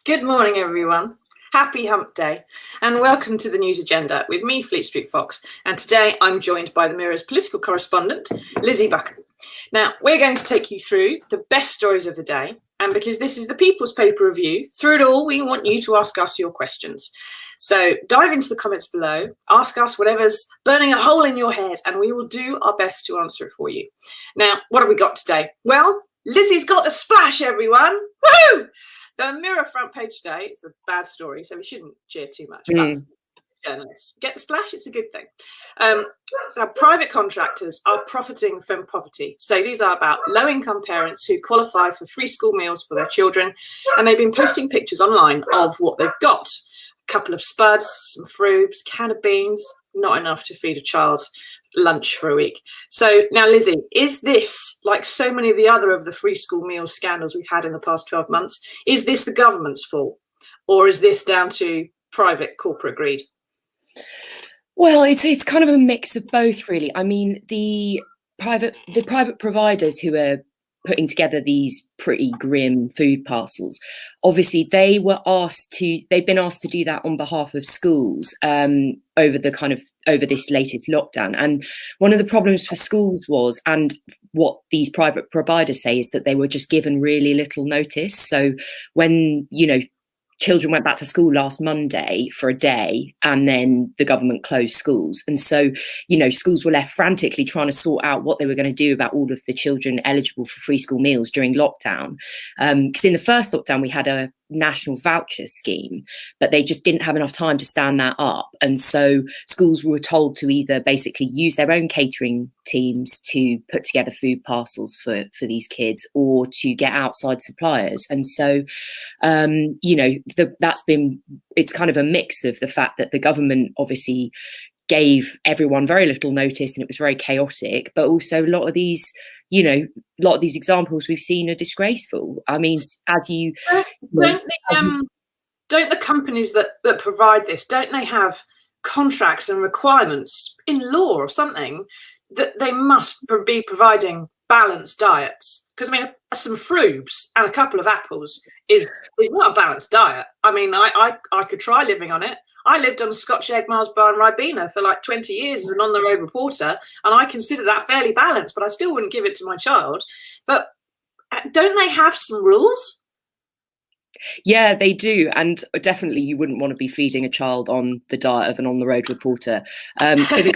Good morning, everyone. Happy Hump Day, and welcome to the News Agenda with me, Fleet Street Fox. And today I'm joined by the Mirror's political correspondent, Lizzy Buchan. Now, we're going to take you through the best stories of the day, and because this is the People's Paper Review, through it all, we want you to ask us your questions. So dive into the comments below, ask us whatever's burning a hole in your head, and we will do our best to answer it for you. Now, what have we got today? Well, Lizzy's got the splash, everyone. Woo! The Mirror front page today, it's a bad story, so we shouldn't cheer too much, but journalists get the splash, it's a good thing. So private contractors are profiting from poverty. So these are about low-income parents who qualify for free school meals for their children, and they've been posting pictures online of what they've got. A couple of spuds, some frubes, can of beans, not enough to feed a child lunch for a week. So now, Lizzy, is this, like so many of the free school meal scandals we've had in the past 12 months, is this the government's fault, or is this down to private corporate greed? Well, it's kind of a mix of both, really. I mean, the private providers who are putting together these pretty grim food parcels, obviously they've been asked to do that on behalf of schools over this latest lockdown. And one of the problems for schools was, and what these private providers say, is that they were just given really little notice. So when, children went back to school last Monday for a day, and then the government closed schools. And so, schools were left frantically trying to sort out what they were going to do about all of the children eligible for free school meals during lockdown. Because in the first lockdown, we had a national voucher scheme, but they just didn't have enough time to stand that up. And so schools were told to either basically use their own catering teams to put together food parcels for these kids, or to get outside suppliers. And so, it's kind of a mix of the fact that the government obviously gave everyone very little notice and it was very chaotic, but also a lot of these examples we've seen are disgraceful. I mean, don't the companies that provide this, don't they have contracts and requirements in law or something that they must be providing balanced diets? Because I mean, some frubes and a couple of apples is not a balanced diet. I mean, I could try living on it. I lived on Scotch egg, Mars bar and Ribena for like 20 years as an on-the-road reporter, and I consider that fairly balanced, but I still wouldn't give it to my child. But don't they have some rules? Yeah, they do. And definitely you wouldn't want to be feeding a child on the diet of an on-the-road reporter. So the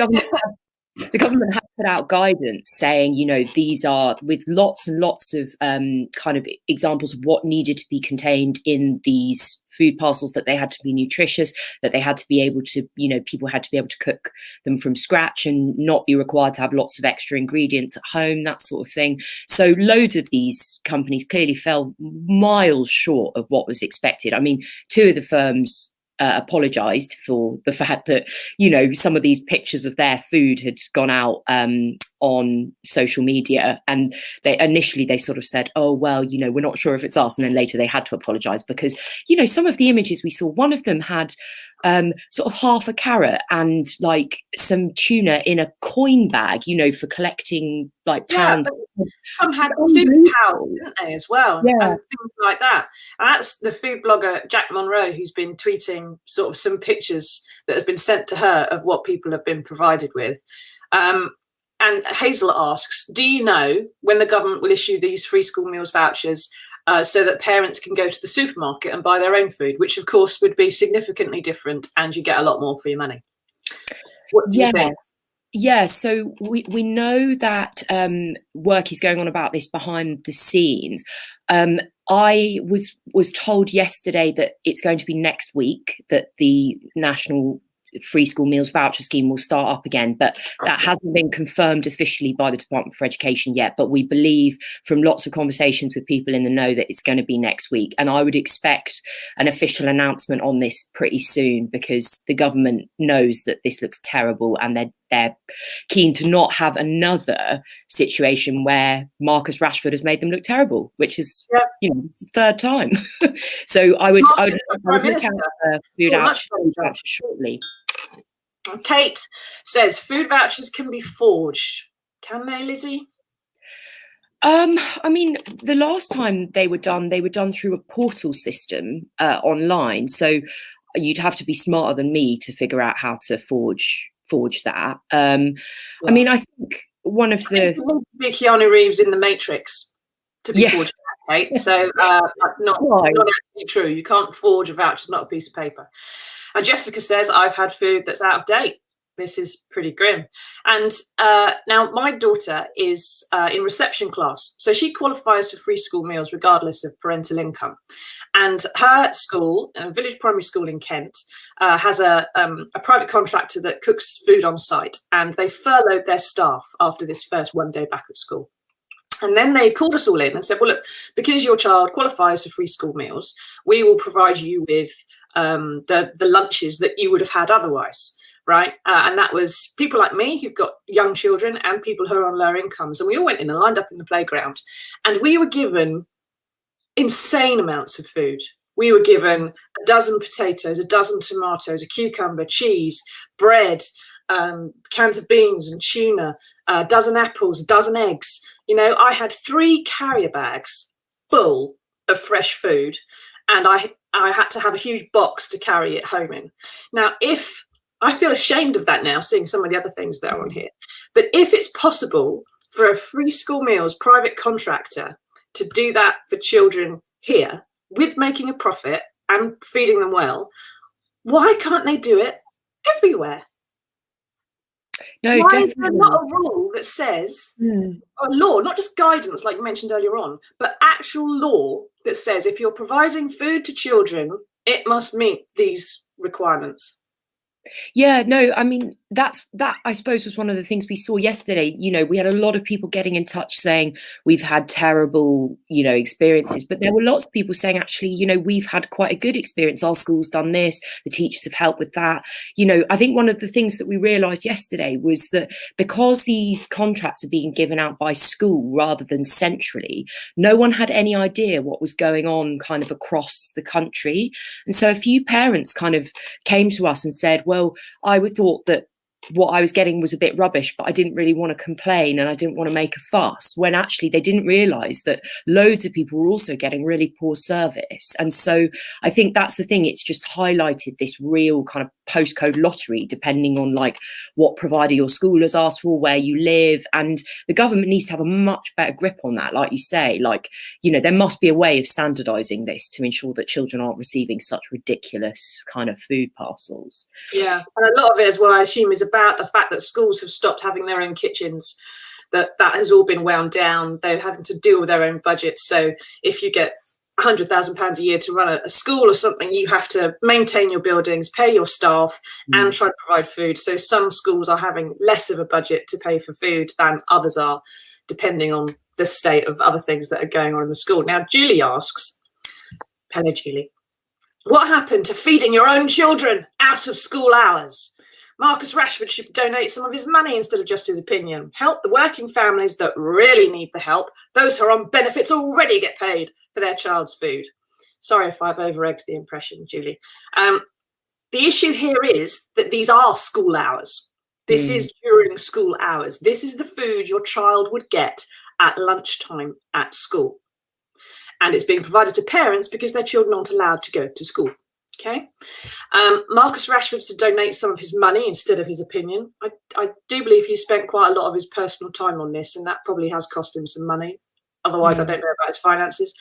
government has put out guidance saying, these are with lots and lots of kind of examples of what needed to be contained in these food parcels, that they had to be nutritious, that they had to be able to, people had to be able to cook them from scratch and not be required to have lots of extra ingredients at home, that sort of thing. So loads of these companies clearly fell miles short of what was expected. I mean, two of the firms apologized for the fact that some of these pictures of their food had gone out on social media, and they sort of said, oh well, we're not sure if it's us, and then later they had to apologize because some of the images we saw, one of them had sort of half a carrot and like some tuna in a coin bag, for collecting like pounds. Yeah, some had superpowers, didn't they, as well? Yeah. And things like that. And that's the food blogger Jack Monroe, who's been tweeting sort of some pictures that have been sent to her of what people have been provided with. And Hazel asks, do you know when the government will issue these free school meals vouchers so that parents can go to the supermarket and buy their own food, which of course would be significantly different and you get a lot more for your money? What do you think? Yeah, so we know that work is going on about this behind the scenes. I was told yesterday that it's going to be next week that the national free school meals voucher scheme will start up again, but that hasn't been confirmed officially by the Department for Education yet. But we believe from lots of conversations with people in the know that it's going to be next week, and I would expect an official announcement on this pretty soon, because the government knows that this looks terrible and they're keen to not have another situation where Marcus Rashford has made them look terrible, which is it's the third time. So I would look out food vouchers shortly. Kate says food vouchers can be forged. Can they, Lizzy? I mean, the last time they were done through a portal system online. So you'd have to be smarter than me to figure out how to forge that. I mean, I think one of the you need to be Keanu Reeves in The Matrix to be forged, right? So not actually true. You can't forge a voucher; it's not a piece of paper. And Jessica says, "I've had food that's out of date." This is pretty grim. And now my daughter is in reception class, so she qualifies for free school meals regardless of parental income. And her school, a village primary school in Kent, has a private contractor that cooks food on site, and they furloughed their staff after this first one day back at school. And then they called us all in and said, well, look, because your child qualifies for free school meals, we will provide you with the lunches that you would have had otherwise. Right. And that was people like me who've got young children and people who are on lower incomes. And we all went in and lined up in the playground, and we were given insane amounts of food. We were given a dozen potatoes, a dozen tomatoes, a cucumber, cheese, bread, cans of beans and tuna, a dozen apples, a dozen eggs. You know, I had 3 carrier bags full of fresh food, and I had to have a huge box to carry it home in. Now, if I feel ashamed of that now, seeing some of the other things that are on here. But if it's possible for a free school meals private contractor to do that for children here with making a profit and feeding them well, why can't they do it everywhere? No, why definitely. is there not a rule that says, a law, not just guidance like you mentioned earlier on, but actual law that says if you're providing food to children, it must meet these requirements? Yeah, no, I mean, that I suppose was one of the things we saw yesterday. You know, we had a lot of people getting in touch saying we've had terrible, you know, experiences, but there were lots of people saying, actually, you know, we've had quite a good experience. Our school's done this, the teachers have helped with that. You know, I think one of the things that we realised yesterday was that because these contracts are being given out by school rather than centrally, no one had any idea what was going on kind of across the country. And so a few parents kind of came to us and said, well, I would thought that what I was getting was a bit rubbish, but I didn't really want to complain and I didn't want to make a fuss, when actually they didn't realise that loads of people were also getting really poor service. And so I think that's the thing, it's just highlighted this real kind of postcode lottery depending on like what provider your school has asked for, where you live, and the government needs to have a much better grip on that. Like you say, like, you know, there must be a way of standardising this to ensure that children aren't receiving such ridiculous kind of food parcels. Yeah, and a lot of it as well, I assume, is about the fact that schools have stopped having their own kitchens, that has all been wound down. They're having to deal with their own budgets. So if you get £100,000 a year to run a school or something, you have to maintain your buildings, pay your staff, and try to provide food. So some schools are having less of a budget to pay for food than others are, depending on the state of other things that are going on in the school. Now, Julie asks, hello, Julie, what happened to feeding your own children out of school hours? Marcus Rashford should donate some of his money instead of just his opinion. Help the working families that really need the help. Those who are on benefits already get paid for their child's food. Sorry if I've over-egged the impression, Julie. The issue here is that these are school hours. This is during school hours. This is the food your child would get at lunchtime at school. And it's being provided to parents because their children aren't allowed to go to school. Okay. Marcus Rashford to donate some of his money instead of his opinion. I do believe he spent quite a lot of his personal time on this, and that probably has cost him some money. Otherwise, I don't know about his finances.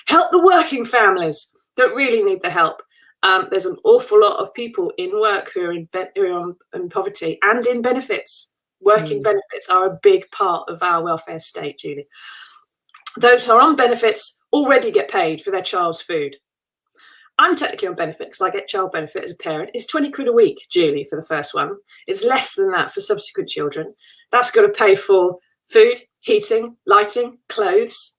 Help the working families that really need the help. There's an awful lot of people in work who are in poverty and in benefits. Working benefits are a big part of our welfare state, Julie. Those who are on benefits already get paid for their child's food. I'm technically on benefit because I get child benefit as a parent. It's 20 quid a week, Julie, for the first one. It's less than that for subsequent children. That's got to pay for food, heating, lighting, clothes,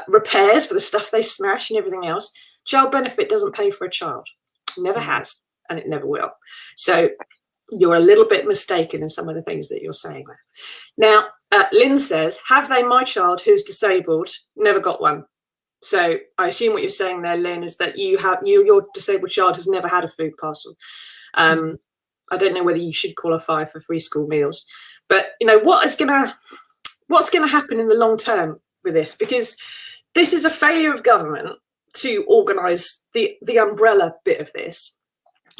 repairs for the stuff they smash and everything else. Child benefit doesn't pay for a child. It never has, and it never will. So you're a little bit mistaken in some of the things that you're saying there. Now, Lynn says, have they, my child who's disabled, never got one? So I assume what you're saying there, Lynn, is that your disabled child has never had a food parcel. I don't know whether you should qualify for free school meals, but you know what's going to happen in the long term with this, because this is a failure of government to organise the umbrella bit of this,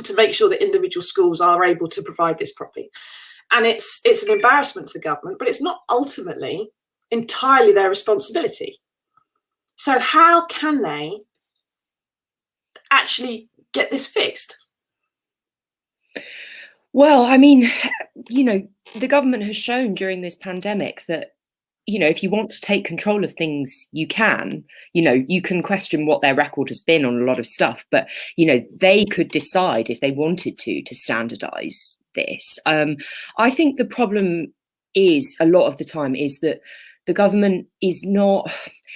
to make sure that individual schools are able to provide this properly. And it's an embarrassment to the government, but it's not ultimately entirely their responsibility. So how can they actually get this fixed? Well, I mean, you know, the government has shown during this pandemic that, you know, if you want to take control of things, you can. You know, you can question what their record has been on a lot of stuff, but, you know, they could decide if they wanted to standardize this. I think the problem is, a lot of the time, is that the government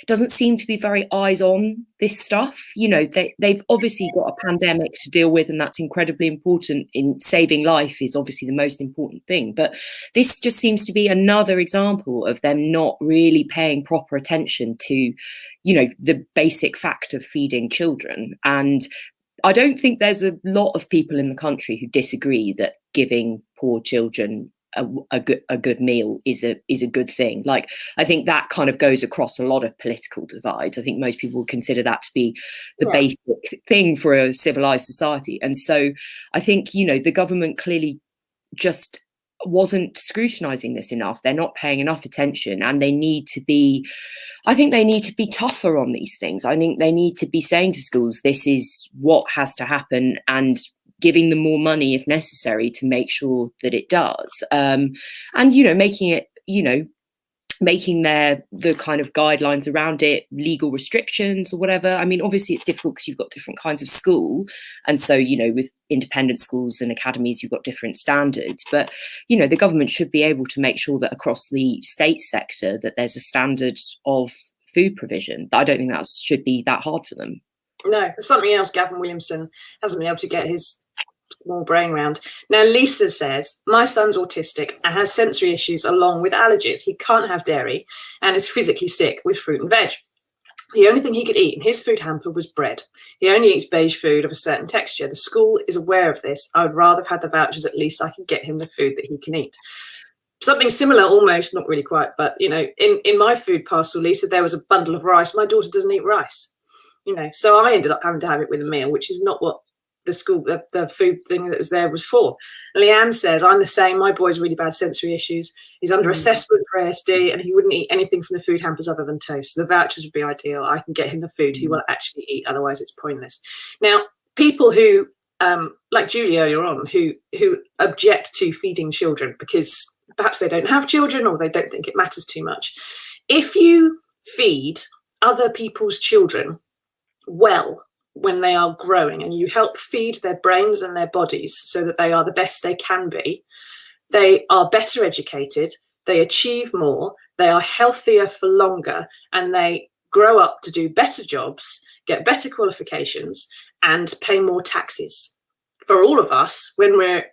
doesn't seem to be very eyes on this stuff. You know, they've obviously got a pandemic to deal with, and that's incredibly important. In saving life is obviously the most important thing. But this just seems to be another example of them not really paying proper attention to, you know, the basic fact of feeding children. And I don't think there's a lot of people in the country who disagree that giving poor children a good meal is a good thing. Like, I think that kind of goes across a lot of political divides. I think most people consider that to be the basic thing for a civilized society. And so I think, you know, the government clearly just wasn't scrutinizing this enough. They're not paying enough attention, and I think they need to be tougher on these things. I think they need to be saying to schools, this is what has to happen, and giving them more money if necessary to make sure that it does. And, you know, making the kind of guidelines around it legal restrictions or whatever. I mean, obviously it's difficult because you've got different kinds of school. And so, you know, with independent schools and academies, you've got different standards. But, you know, the government should be able to make sure that across the state sector that there's a standard of food provision. I don't think that should be that hard for them. No, something else Gavin Williamson hasn't been able to get his small brain round. Now, Lisa says, my son's autistic and has sensory issues along with allergies. He can't have dairy and is physically sick with fruit and veg. The only thing he could eat in his food hamper was bread. He only eats beige food of a certain texture. The school is aware of this. I would rather have had the vouchers. At least I can get him the food that he can eat. Something similar, almost, not really quite, but, you know, in my food parcel, Lisa, there was a bundle of rice. My daughter doesn't eat rice, you know, so I ended up having to have it with a meal, which is not what the food thing that was there was for. Leanne says, I'm the same. My boy's really bad sensory issues. He's under assessment for ASD and he wouldn't eat anything from the food hampers other than toast. So the vouchers would be ideal. I can get him the food he will actually eat. Otherwise it's pointless. Now, people who, like Julie earlier on, who object to feeding children because perhaps they don't have children or they don't think it matters too much. If you feed other people's children well, when they are growing, and you help feed their brains and their bodies so that they are the best they can be, they are better educated, they achieve more, they are healthier for longer, and they grow up to do better jobs, get better qualifications, and pay more taxes for all of us when we're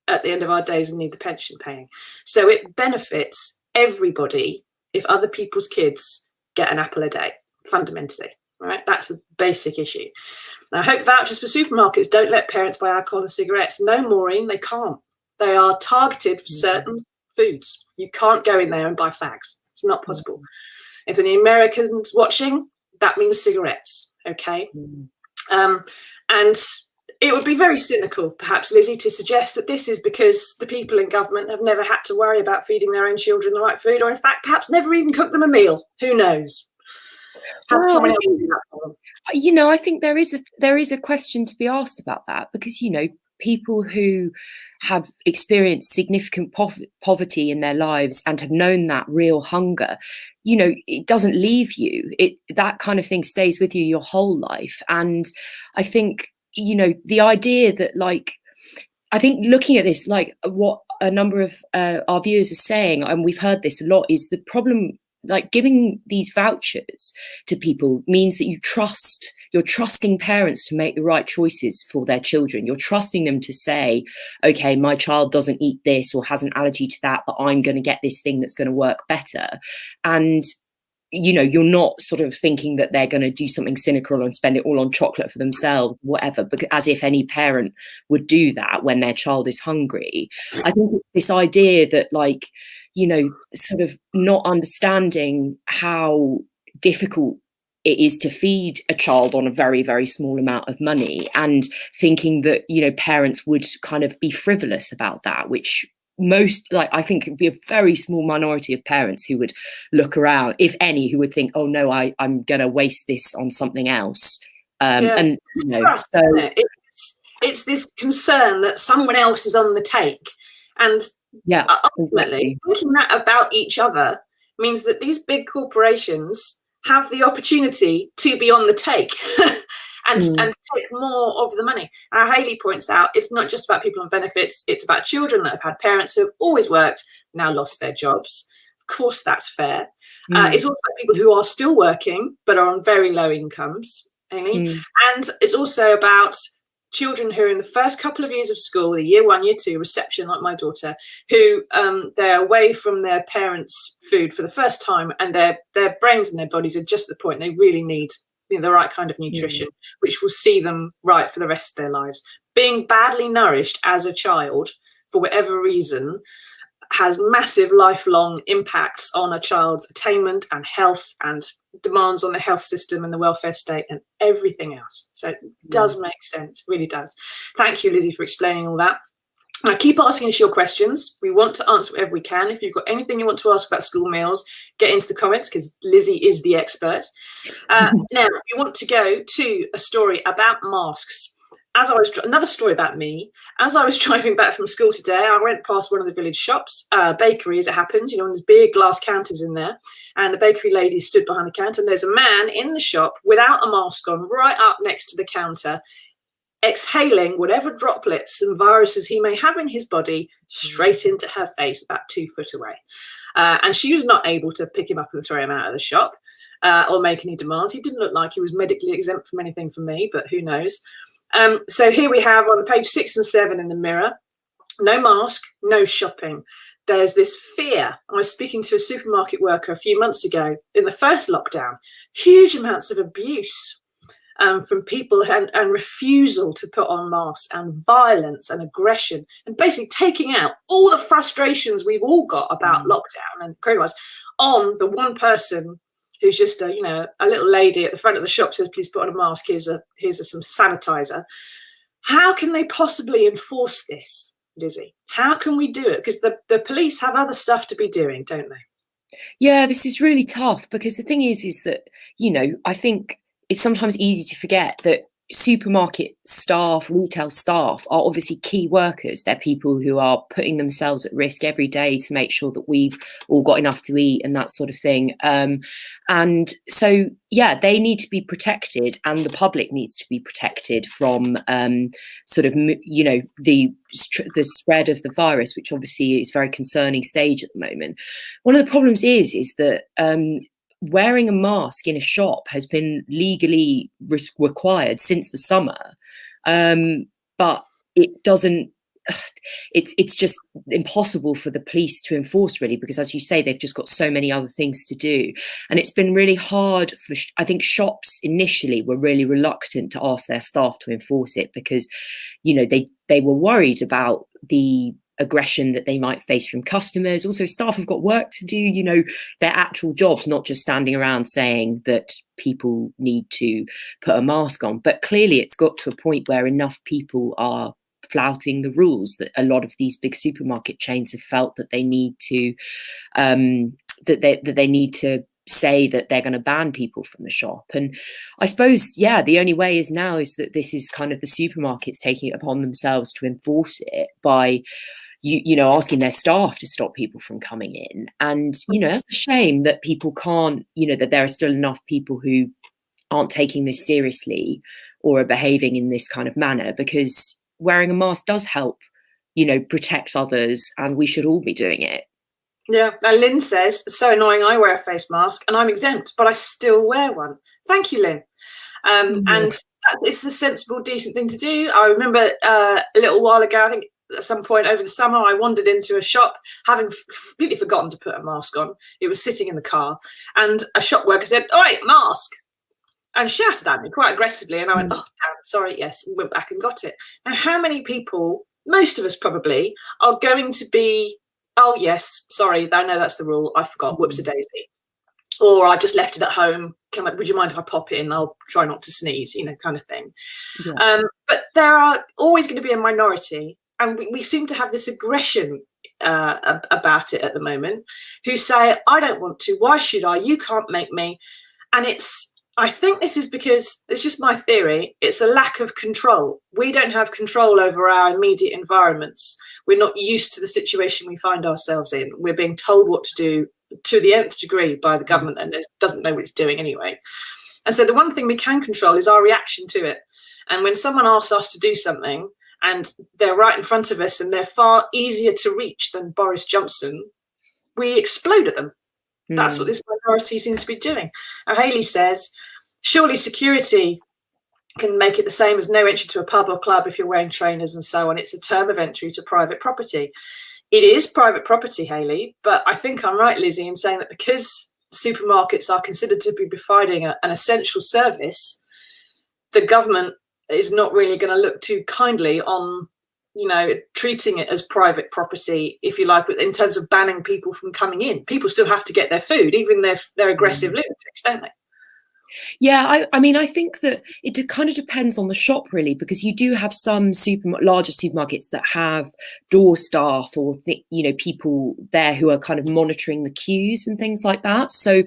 at the end of our days and need the pension paying. So it benefits everybody if other people's kids get an apple a day, fundamentally. Right, that's a basic issue. Now, I hope vouchers for supermarkets don't let parents buy alcohol and cigarettes. No, Maureen, they can't. They are targeted for certain foods. You can't go in there and buy fags. It's not possible. If any Americans watching, that means cigarettes. Okay, and it would be very cynical, perhaps, Lizzy, to suggest that this is because the people in government have never had to worry about feeding their own children the right food, or in fact, perhaps never even cooked them a meal. Who knows? Well, you know, I think there is a question to be asked about that, because, you know, people who have experienced significant poverty in their lives and have known that real hunger, you know, it doesn't leave you. That kind of thing stays with you your whole life. And I think, you know, the idea that, like, I think looking at this, like what a number of our viewers are saying, and we've heard this a lot, is the problem. Like, giving these vouchers to people means that you're trusting parents to make the right choices for their children. You're trusting them to say, okay, my child doesn't eat this or has an allergy to that, but I'm going to get this thing that's going to work better. And, you know, you're not sort of thinking that they're going to do something cynical and spend it all on chocolate for themselves, whatever, because as if any parent would do that when their child is hungry. I think it's this idea that, like, sort of not understanding how difficult it is to feed a child on a very, very small amount of money, and thinking that, parents would kind of be frivolous about that, which I think it would be a very small minority of parents who would look around, if any, who would think, oh no, I'm going to waste this on something else. And it's this concern that someone else is on the take, and ultimately thinking that about each other means that these big corporations have the opportunity to be on the take and take more of the money. Now, Hayley points out it's not just about people on benefits, it's about children that have had parents who have always worked, now lost their jobs. Of course, that's fair. It's also about people who are still working but are on very low incomes, Amy. And it's also about children who are in the first couple of years of school, the year 1, year 2, reception, like my daughter, who they're away from their parents' food for the first time, and their brains and their bodies are just at the point they really need the right kind of nutrition, which will see them right for the rest of their lives. Being badly nourished as a child, for whatever reason, has massive lifelong impacts on a child's attainment and health, and demands on the health system and the welfare state and everything else. So it does make sense, really does. Thank you, Lizzy, for explaining all that. Now, keep asking us your questions. We want to answer whatever we can. If you've got anything you want to ask about school meals, get into the comments, because Lizzy is the expert. Now, we want to go to a story about masks. Another story about me. As I was driving back from school today, I went past one of the village shops, bakery as it happens, and there's big glass counters in there. And the bakery lady stood behind the counter, and there's a man in the shop without a mask on, right up next to the counter, exhaling whatever droplets and viruses he may have in his body straight into her face, about 2 foot away. And she was not able to pick him up and throw him out of the shop or make any demands. He didn't look like he was medically exempt from anything from me, but who knows? So here we have on page 6 and 7 in the Mirror, no mask, no shopping. There's this fear. I was speaking to a supermarket worker a few months ago in the first lockdown, huge amounts of abuse from people and refusal to put on masks, and violence and aggression, and basically taking out all the frustrations we've all got about lockdown and coronavirus on the one person who's just a little lady at the front of the shop, says, please put on a mask, here's some sanitizer. How can they possibly enforce this, Lizzy? How can we do it? Because the police have other stuff to be doing, don't they? Yeah, this is really tough, because the thing is that, I think it's sometimes easy to forget that supermarket staff, retail staff are obviously key workers. They're people who are putting themselves at risk every day to make sure that we've all got enough to eat and that sort of thing. And so, they need to be protected, and the public needs to be protected from the spread of the virus, which obviously is a very concerning stage at the moment. One of the problems is that wearing a mask in a shop has been legally required since the summer, but it doesn't. It's just impossible for the police to enforce, really, because, as you say, they've just got so many other things to do, and it's been really hard for. I think shops initially were really reluctant to ask their staff to enforce it, because, they were worried about the aggression that they might face from customers. Also, staff have got work to do, their actual jobs, not just standing around saying that people need to put a mask on. But clearly it's got to a point where enough people are flouting the rules that a lot of these big supermarket chains have felt that they need to they need to say that they're going to ban people from the shop. And I suppose, the only way is that this is kind of the supermarkets taking it upon themselves to enforce it by asking their staff to stop people from coming in. And, that's a shame that people can't, that there are still enough people who aren't taking this seriously or are behaving in this kind of manner, because wearing a mask does help, protect others, and we should all be doing it. Yeah. Now, Lynn says, so annoying, I wear a face mask and I'm exempt, but I still wear one. Thank you, Lynn. And it's a sensible, decent thing to do. I remember a little while ago, I think at some point over the summer, I wandered into a shop having completely forgotten to put a mask on. It was sitting in the car, and a shop worker said, "Oi, mask!" and shouted at me quite aggressively. And I went, "Oh, damn, sorry, yes," and went back and got it. Now, how many people, most of us probably, are going to be oh yes, sorry, I know that's the rule, I forgot, whoops-a-daisy. Or I just left it at home, would you mind if I pop it in? I'll try not to sneeze, kind of thing. Yeah. But there are always going to be a minority, and we seem to have this aggression about it at the moment, who say, I don't want to, why should I, you can't make me. And I think this is because, it's just my theory, it's a lack of control. We don't have control over our immediate environments. We're not used to the situation we find ourselves in. We're being told what to do to the nth degree by the government, and it doesn't know what it's doing anyway. And so the one thing we can control is our reaction to it. And when someone asks us to do something and they're right in front of us and they're far easier to reach than Boris Johnson, we explode at them. That's what this minority seems to be doing. And Hayley says, surely security can make it the same as no entry to a pub or club if you're wearing trainers and so on. It's a term of entry to private property. It is private property, Hayley, but I think I'm right, Lizzie, in saying that because supermarkets are considered to be providing an essential service, the government is not really going to look too kindly on, treating it as private property, if you like, in terms of banning people from coming in. People still have to get their food, even if they're aggressive lunatics, don't they? Yeah, I mean, I think that it kind of depends on the shop, really, because you do have some larger supermarkets that have door staff or people there who are kind of monitoring the queues and things like that. So,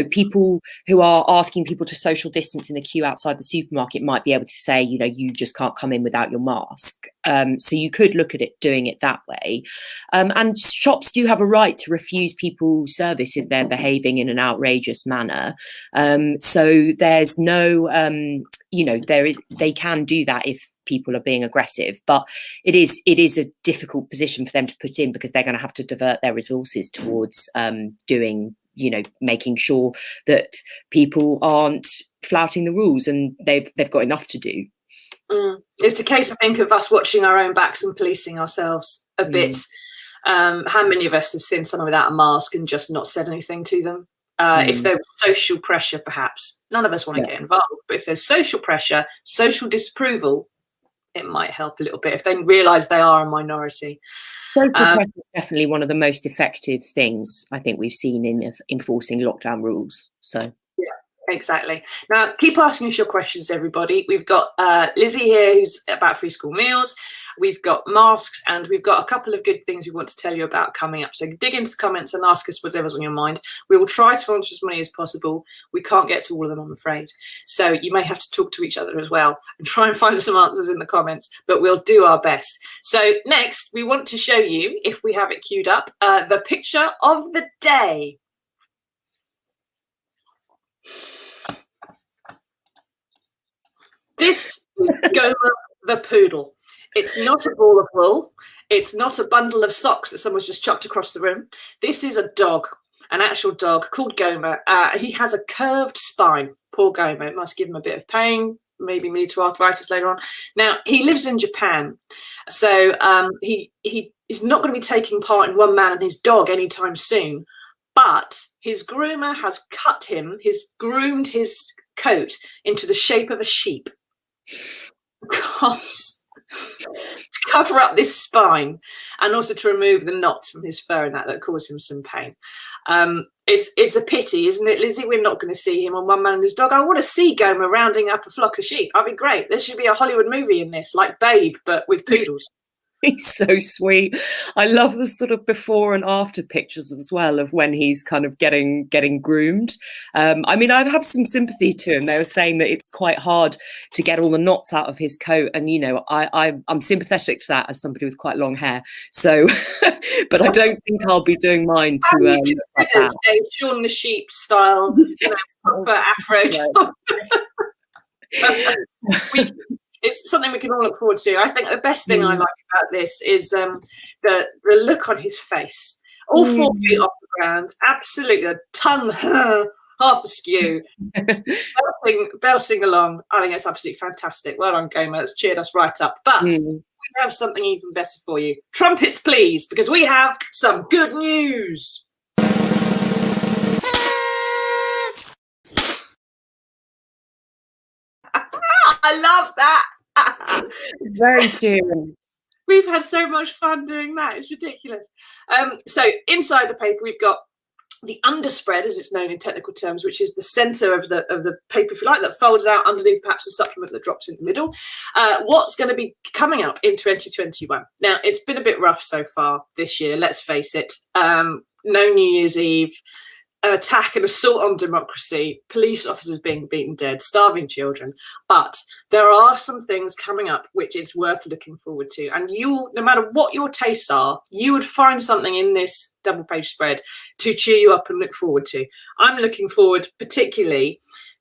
people who are asking people to social distance in the queue outside the supermarket might be able to say, you just can't come in without your mask. So you could look at it doing it that way. And shops do have a right to refuse people service if they're behaving in an outrageous manner. So there's no, they can do that if people are being aggressive, but it is a difficult position for them to put in, because they're going to have to divert their resources towards making sure that people aren't flouting the rules, and they've got enough to do. It's a case, I think, of us watching our own backs and policing ourselves a bit. How many of us have seen someone without a mask and just not said anything to them? If there was social pressure, perhaps. None of us want to get involved, but if there's social pressure, social disapproval, it might help a little bit if they realise they are a minority. Social pressure is definitely one of the most effective things I think we've seen in enforcing lockdown rules. So. Exactly. Now, keep asking us your questions, everybody. We've got Lizzie here, who's about free school meals. We've got masks, and we've got a couple of good things we want to tell you about coming up. So dig into the comments and ask us whatever's on your mind. We will try to answer as many as possible. We can't get to all of them, I'm afraid. So you may have to talk to each other as well and try and find some answers in the comments, but we'll do our best. So next, we want to show you, if we have it queued up, the picture of the day. This is Gomer the poodle. It's not a ball of wool. It's not a bundle of socks that someone's just chucked across the room. This is a dog, an actual dog called Gomer. He has a curved spine. Poor Gomer. It must give him a bit of pain, maybe lead to arthritis later on. Now, he lives in Japan. So he is not going to be taking part in One Man and His Dog anytime soon. But his groomer has groomed his coat into the shape of a sheep. Because to cover up this spine and also to remove the knots from his fur and that cause him some pain. It's a pity, isn't it, Lizzie? We're not going to see him on One Man and His Dog. I want to see Gomer rounding up a flock of sheep. That'd be great. There should be a Hollywood movie in this, like Babe, but with poodles. He's so sweet. I love the sort of before and after pictures as well of when he's kind of getting groomed. I mean, I have some sympathy to him. They were saying that it's quite hard to get all the knots out of his coat, and I'm sympathetic to that as somebody with quite long hair. So, but I don't think I'll be doing mine to. A Shaun the Sheep style, proper afro. It's something we can all look forward to. I think the best thing I like about this is the look on his face. All 4 feet off the ground, absolutely, the tongue half askew, belting along. I think it's absolutely fantastic. Well done, Gomer. It's cheered us right up. But we have something even better for you. Trumpets, please, because we have some good news. I love that. Very cheering. We've had so much fun doing that. It's ridiculous. So inside the paper, we've got the underspread, as it's known in technical terms, which is the centre of the paper, if you like, that folds out underneath perhaps a supplement that drops in the middle. What's going to be coming up in 2021? Now, it's been a bit rough so far this year, let's face it. No New Year's Eve, an attack and assault on democracy, police officers being beaten dead, starving children. But there are some things coming up which it's worth looking forward to. And you, no matter what your tastes are, you would find something in this double page spread to cheer you up and look forward to. I'm looking forward particularly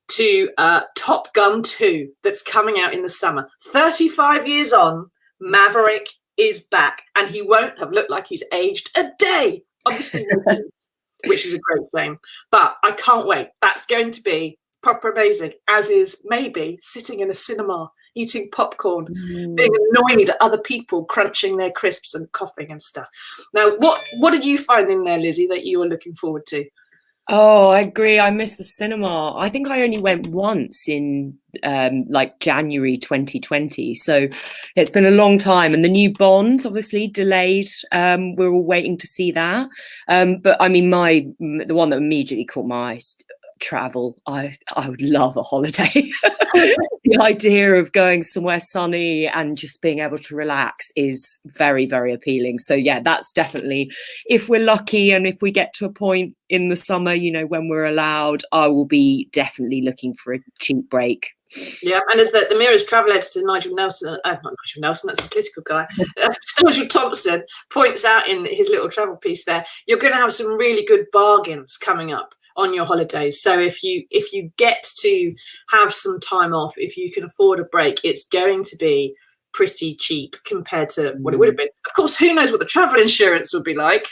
to Top Gun 2 that's coming out in the summer. 35 years on, Maverick is back, and he won't have looked like he's aged a day. Obviously, which is a great shame. But I can't wait. That's going to be proper amazing, as is maybe sitting in a cinema, eating popcorn, being annoyed at other people crunching their crisps and coughing and stuff. Now, what did you find in there, Lizzie, that you were looking forward to? Oh, I agree. I missed the cinema. I think I only went once in like January 2020. So it's been a long time. And the new Bond, obviously delayed. We're all waiting to see that. But I mean, the one that immediately caught my eye, travel. I would love a holiday. The idea of going somewhere sunny and just being able to relax is very, very appealing. So yeah, that's definitely, if we're lucky and if we get to a point in the summer, you know, when we're allowed, I will be definitely looking for a cheap break. Yeah, and as the Mirror's travel editor Nigel Nelson, not Nigel Nelson, that's the political guy, Nigel Thompson points out in his little travel piece there, you're going to have some really good bargains coming up on your holidays. So if you get to have some time off, if you can afford a break, it's going to be pretty cheap compared to what it would have been. Of course, who knows what the travel insurance would be like,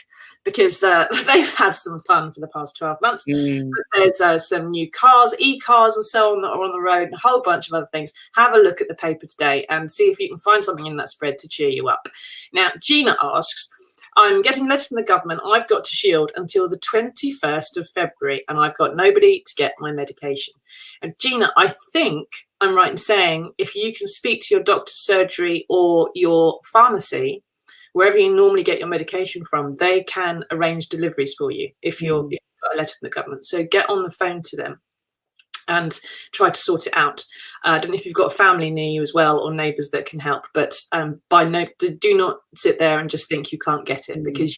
because they've had some fun for the past 12 months. But there's some new cars, e-cars and so on that are on the road, and a whole bunch of other things. Have a look at the paper today and see if you can find something in that spread to cheer you up. Now, Gina asks, I'm getting a letter from the government. I've got to shield until the 21st of February, and I've got nobody to get my medication. And Gina, I think I'm right in saying if you can speak to your doctor's surgery or your pharmacy, wherever you normally get your medication from, they can arrange deliveries for you if you've got a letter from the government. So get on the phone to them and try to sort it out. I don't know if you've got family near you as well or neighbours that can help, but do not sit there and just think you can't get it, because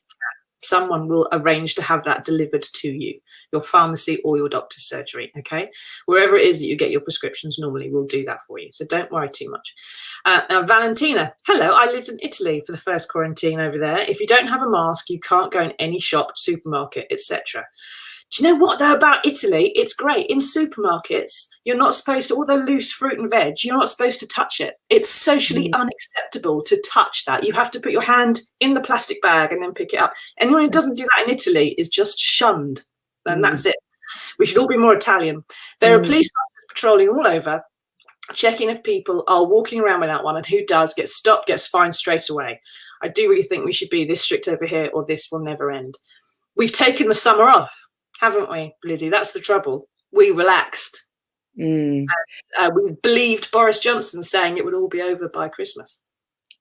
someone will arrange to have that delivered to you, your pharmacy or your doctor's surgery, okay? Wherever it is that you get your prescriptions normally will do that for you, so don't worry too much. Now, Valentina, hello, I lived in Italy for the first quarantine over there. If you don't have a mask, you can't go in any shop, supermarket, etc. Do you know what, though, about Italy? It's great. In supermarkets, you're not supposed to, all the loose fruit and veg, you're not supposed to touch it. It's socially unacceptable to touch that. You have to put your hand in the plastic bag and then pick it up. Anyone who doesn't do that in Italy is just shunned. And that's it. We should all be more Italian. There are police officers patrolling all over, checking if people are walking around without one, and who does get stopped, gets fined straight away. I do really think we should be this strict over here, or this will never end. We've taken the summer off, haven't we, Lizzie? That's the trouble. We relaxed. And, we believed Boris Johnson saying it would all be over by Christmas.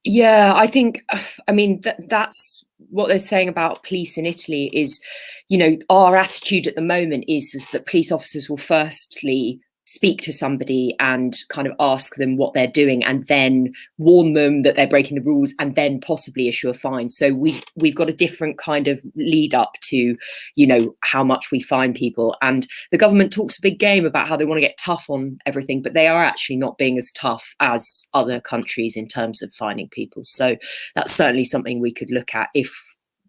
Yeah, I think, I mean, that's what they're saying about police in Italy is, you know, our attitude at the moment is that police officers will firstly speak to somebody and kind of ask them what they're doing and then warn them that they're breaking the rules and then possibly issue a fine. So we've got a different kind of lead up to, you know, how much we fine people. And the government talks a big game about how they want to get tough on everything, but they are actually not being as tough as other countries in terms of fining people. So that's certainly something we could look at if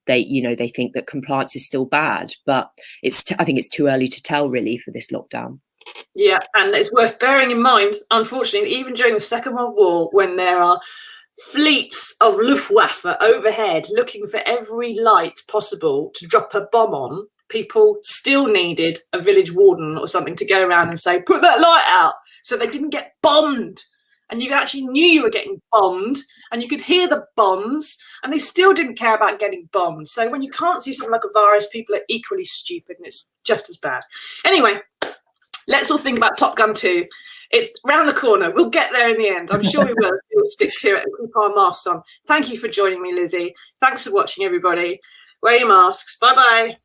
they, you know, they think that compliance is still bad. But I think it's too early to tell really for this lockdown. Yeah, and it's worth bearing in mind, unfortunately, even during the Second World War, when there are fleets of Luftwaffe overhead looking for every light possible to drop a bomb on, people still needed a village warden or something to go around and say, put that light out, so they didn't get bombed. And you actually knew you were getting bombed, and you could hear the bombs, and they still didn't care about getting bombed. So when you can't see something like a virus, people are equally stupid, and it's just as bad. Anyway, let's all think about Top Gun 2. It's round the corner. We'll get there in the end. I'm sure we will. We'll stick to it and keep our masks on. Thank you for joining me, Lizzy. Thanks for watching, everybody. Wear your masks. Bye-bye.